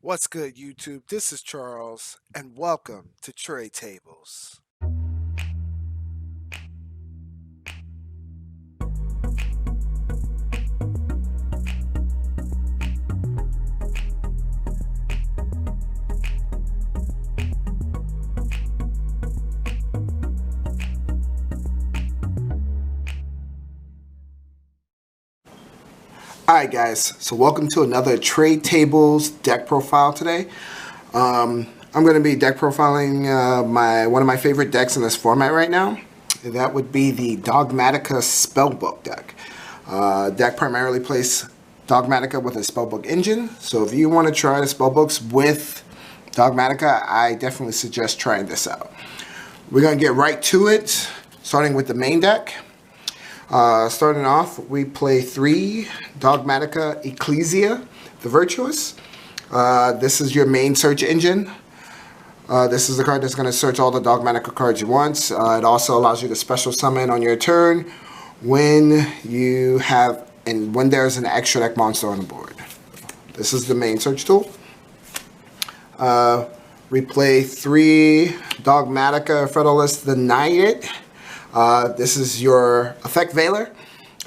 What's good, YouTube? This is Charles, and welcome to Trade Tables. Alright guys, so welcome to another Trade Tables deck profile today. I'm going to be deck profiling one of my favorite decks in this format right now. That would be the Dogmatika Spellbook deck. Deck primarily plays Dogmatika with a Spellbook engine, so if you want to try the Spellbooks with Dogmatika, I definitely suggest trying this out. We're going to get right to it, starting with the main deck. Starting off, we play 3 Dogmatika Ecclesia, the Virtuous. This is your main search engine. This is the card that's going to search all the Dogmatika cards you want. It also allows you to special summon on your turn when when there's an extra deck monster on the board. This is the main search tool. We play 3 Dogmatika Federalist the Knighted. This is your Effect Veiler.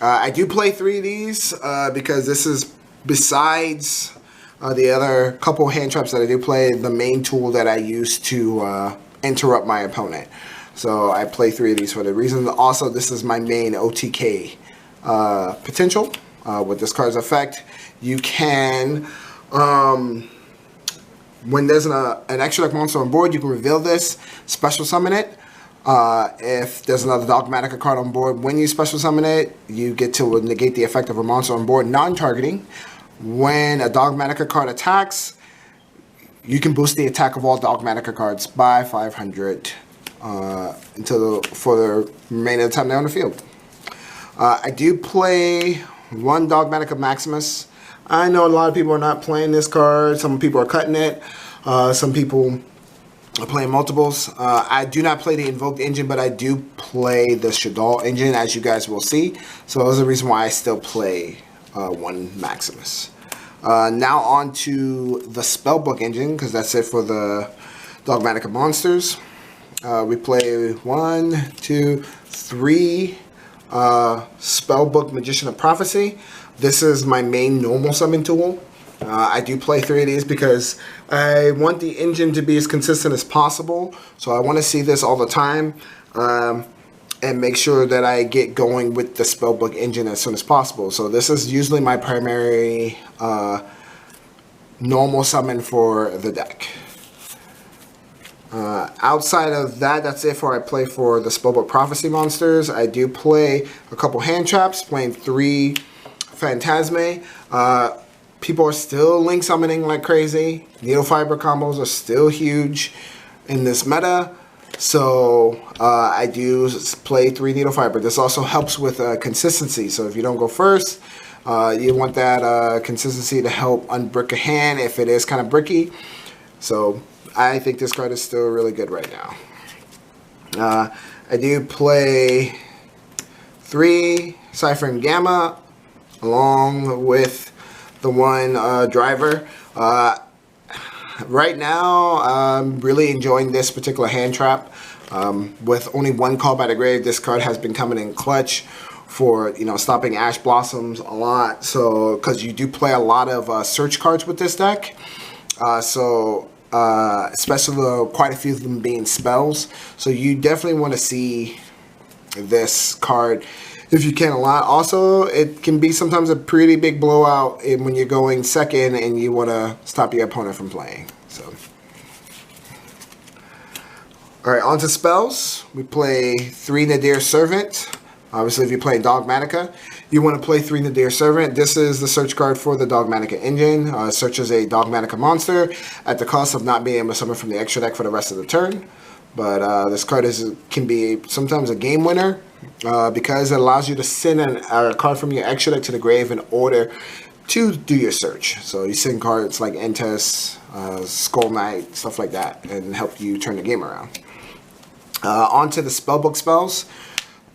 I do play 3 of these because this is, besides the other couple hand traps that I do play, the main tool that I use to interrupt my opponent. So I play 3 of these for the reason. Also, this is my main OTK potential. With this card's effect, you can, when there's an extra deck monster on board, you can reveal this, special summon it. If there's another Dogmatika card on board, when you special summon it, you get to negate the effect of a monster on board, non-targeting. When a Dogmatika card attacks, you can boost the attack of all Dogmatika cards by 500 for the remainder of the time they're on the field. I do play 1 Dogmatika Maximus. I know a lot of people are not playing this card. Some people are cutting it. Some people are playing multiples. I do not play the Invoked engine, but I do play the Shadal engine, as you guys will see. So there's a reason why I still play 1 Maximus. Now on to the Spellbook engine, because that's it for the Dogmatika monsters. We play 1, 2, 3 Spellbook Magician of Prophecy. This is my main normal summon tool. I do play 3 of these because I want the engine to be as consistent as possible. So I want to see this all the time and make sure that I get going with the Spellbook engine as soon as possible. So this is usually my primary normal summon for the deck. Outside of that, that's it for I play for the Spellbook Prophecy monsters. I do play a couple hand traps, playing 3 Phantasme. People are still link summoning like crazy. Needle fiber combos are still huge in this meta. So I do play 3 needle fiber. This also helps with consistency. So if you don't go first, you want that consistency to help unbrick a hand if it is kind of bricky. So I think this card is still really good right now. I do play 3 Cypher and Gamma along with the 1 driver. Right now, I'm really enjoying this particular hand trap. With only 1 call by the grave, this card has been coming in clutch for, stopping Ash Blossoms a lot. So, because you do play a lot of search cards with this deck. Especially quite a few of them being spells. So you definitely want to see this card if you can a lot. Also, it can be sometimes a pretty big blowout when you're going second and you want to stop your opponent from playing. So, alright, on to spells. We play 3 Nadir Servant. Obviously, if you're playing Dogmatika, you want to play 3 Nadir Servant. This is the search card for the Dogmatika engine. Searches a Dogmatika monster at the cost of not being able to summon from the extra deck for the rest of the turn. But this card can be sometimes a game winner because it allows you to send a card from your extra deck to the grave in order to do your search. So you send cards like Entes, Skull Knight, stuff like that, and help you turn the game around. On to the Spellbook spells.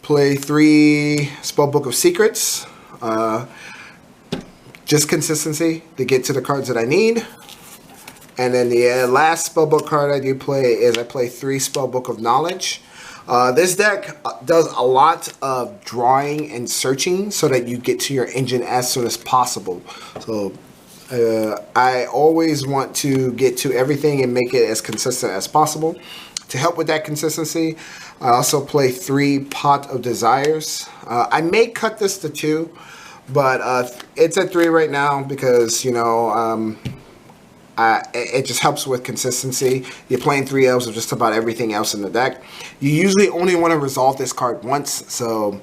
Play 3 Spellbook of Secrets. Just consistency to get to the cards that I need. And then the last Spellbook card I do play is I play 3 Spellbook of Knowledge. This deck does a lot of drawing and searching so that you get to your engine as soon as possible. So I always want to get to everything and make it as consistent as possible. To help with that consistency, I also play 3 Pot of Desires. I may cut this to 2, but it's at 3 right now because, you know, it just helps with consistency. You're playing 3 elves of just about everything else in the deck. You usually only want to resolve this card once, so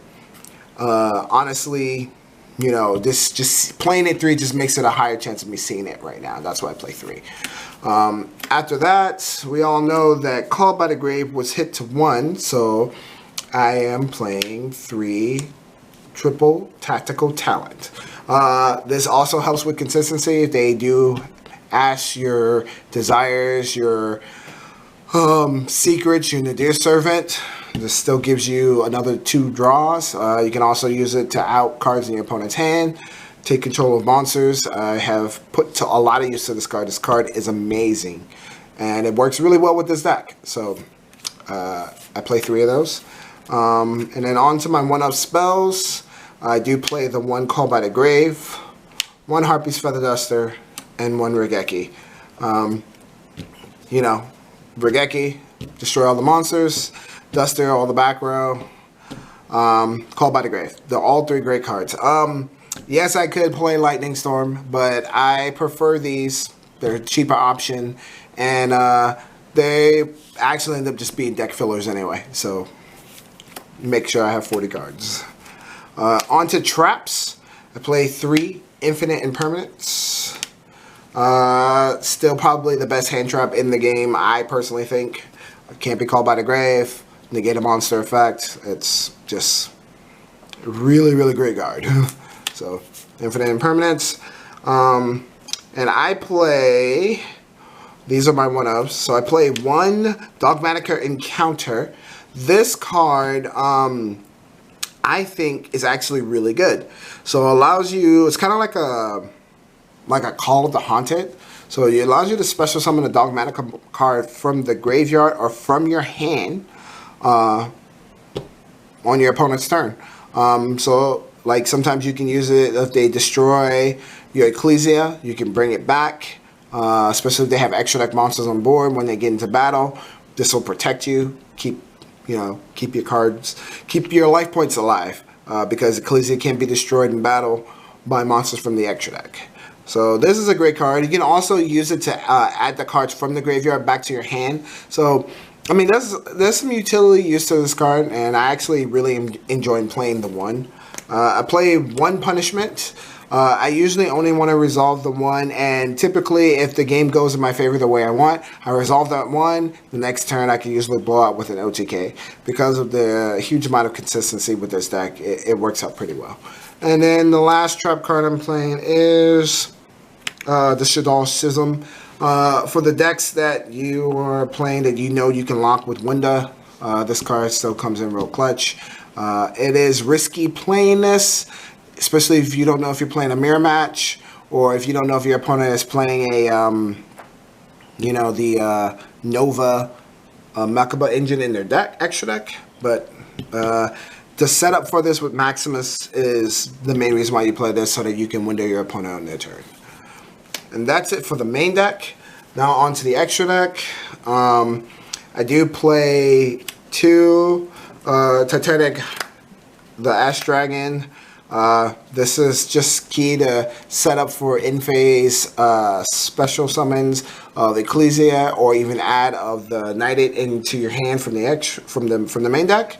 honestly, you know, this just playing it 3 just makes it a higher chance of me seeing it right now. That's why I play 3. After that, we all know that Called by the Grave was hit to 1, so I am playing 3 Triple Tactical Talent. This also helps with consistency. If they do ask your desires, your secrets, your Nadir Servant, this still gives you another 2 draws. You can also use it to out cards in your opponent's hand, take control of monsters. I have put to a lot of use to this card. This card is amazing, and it works really well with this deck. So I play 3 of those. And then on to my 1-up spells. I do play the 1 Called by the Grave, 1 Harpy's Feather Duster, and 1 Regeki. You know, Regeki, destroy all the monsters. Duster, all the back row. Called by the Grave. They're all 3 great cards. Yes, I could play Lightning Storm, but I prefer these. They're a cheaper option, and they actually end up just being deck fillers anyway. So make sure I have 40 cards. On to traps. I play 3 Infinite Impermanence. Still probably the best hand trap in the game, I personally think. Can't be Called by the Grave. Negate a monster effect. It's just a really, really great card. So, Infinite Impermanence. And I play, these are my 1-ups. So I play 1 Dogmatika Encounter. This card, I think, is actually really good. So it allows you, it's kind of like a Call of the Haunted. So it allows you to special summon a Dogmatika card from the graveyard or from your hand on your opponent's turn. So like sometimes you can use it if they destroy your Ecclesia, you can bring it back, especially if they have extra deck monsters on board when they get into battle. This will protect you, keep your cards, keep your life points alive, because Ecclesia can't be destroyed in battle by monsters from the extra deck. So this is a great card. You can also use it to add the cards from the graveyard back to your hand. So, I mean, there's some utility use to this card, and I actually really am enjoying playing the 1. I play 1 Punishment. I usually only want to resolve the 1, and typically if the game goes in my favor the way I want, I resolve that 1. The next turn I can usually blow out with an OTK. Because of the huge amount of consistency with this deck, it works out pretty well. And then the last trap card I'm playing is the Shaddoll Schism. For the decks that you are playing that you know you can lock with Wunda, this card still comes in real clutch. It is risky playing this, especially if you don't know if you're playing a mirror match, or if you don't know if your opponent is playing a, the Nova Mechaba engine in their deck, extra deck. But the setup for this with Maximus is the main reason why you play this, so that you can window your opponent on their turn. And that's it for the main deck. Now on to the extra deck. I do play 2 Titanic, the Ash Dragon. This is just key to set up for in-phase special summons of Ecclesia, or even add of the Knighted into your hand from the main deck.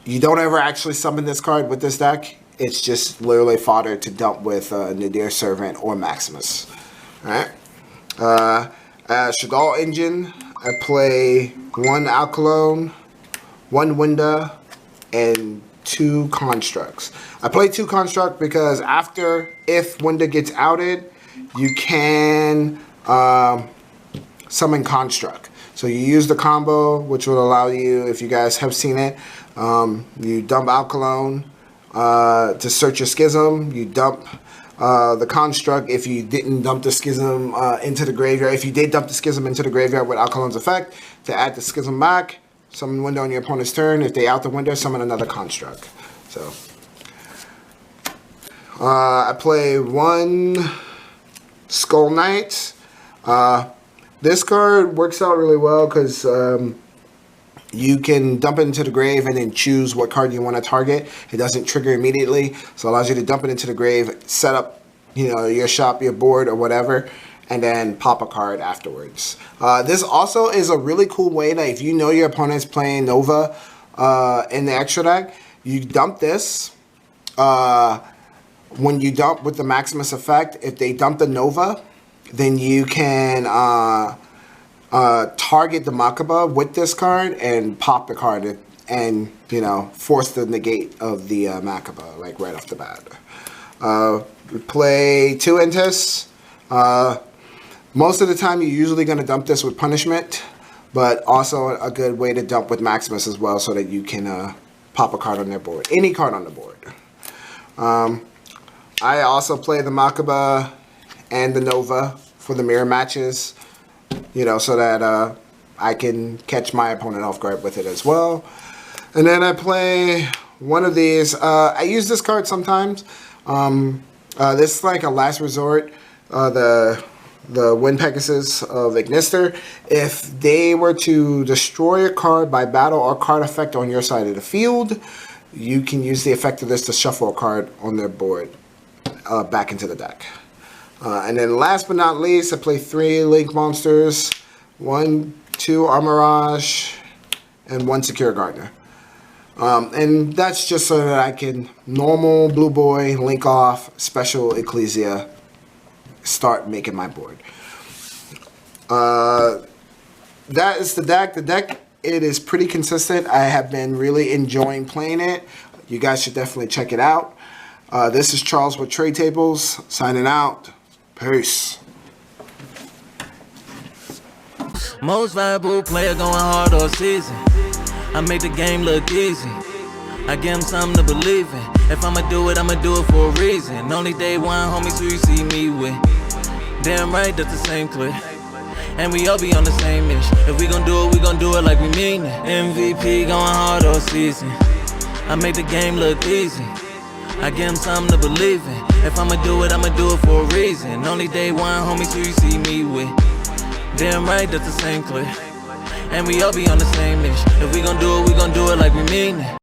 You don't ever actually summon this card with this deck. It's just literally fodder to dump with Nadir Servant or Maximus. Alright. Shaddoll Engine, I play 1 Alkalone, 1 Wunda, and 2 Constructs. I play 2 Construct because if Wunda gets outed, you can summon Construct. So you use the combo, which will allow you, if you guys have seen it, you dump Alkalone to search your Schism, you dump the construct if you didn't dump the schism into the graveyard. If you did dump the schism into the graveyard with Alkalin's effect, to add the schism back, summon window on your opponent's turn. If they out the window, summon another construct. So I play 1 Skull Knight. This card works out really well because you can dump it into the grave and then choose what card you want to target. It doesn't trigger immediately, so it allows you to dump it into the grave, set up, you know, your shop, your board, or whatever, and then pop a card afterwards. This also is a really cool way that if you know your opponent's playing Nova in the extra deck, you dump this. When you dump with the Maximus effect, if they dump the Nova, then you can target the Makaba with this card and pop the card and, you know, force the negate of the Makaba, like right off the bat. Play 2 Intis. Most of the time you're usually going to dump this with Punishment, but also a good way to dump with Maximus as well so that you can pop a card on their board. Any card on the board. I also play the Makaba and the Nova for the mirror matches, you know, so that I can catch my opponent off guard with it as well. And then I play one of these. I use this card sometimes. This is like a last resort. The Wind Pegasus of Ignister. If they were to destroy a card by battle or card effect on your side of the field, you can use the effect of this to shuffle a card on their board back into the deck. And then last but not least, I play 3 Link monsters, 1, 2 Armorage, and 1 Secure Gardener. And that's just so that I can normal Blue Boy, Link off, special Ecclesia, start making my board. That is the deck. The deck, it is pretty consistent. I have been really enjoying playing it. You guys should definitely check it out. This is Charles with Trade Tables, signing out. Peace. Most valuable player going hard all season. I make the game look easy. I give them something to believe in. If I'ma do it for a reason. Only day one, homies, who you see me with. Damn right, that's the same clip. And we all be on the same ish. If we gon' do it like we mean it. MVP going hard all season. I make the game look easy. I give them something to believe in. If I'ma do it for a reason. Only day one, homies, who you see me with. Damn right, that's the same clip. And we all be on the same ish. If we gon' do it like we mean it.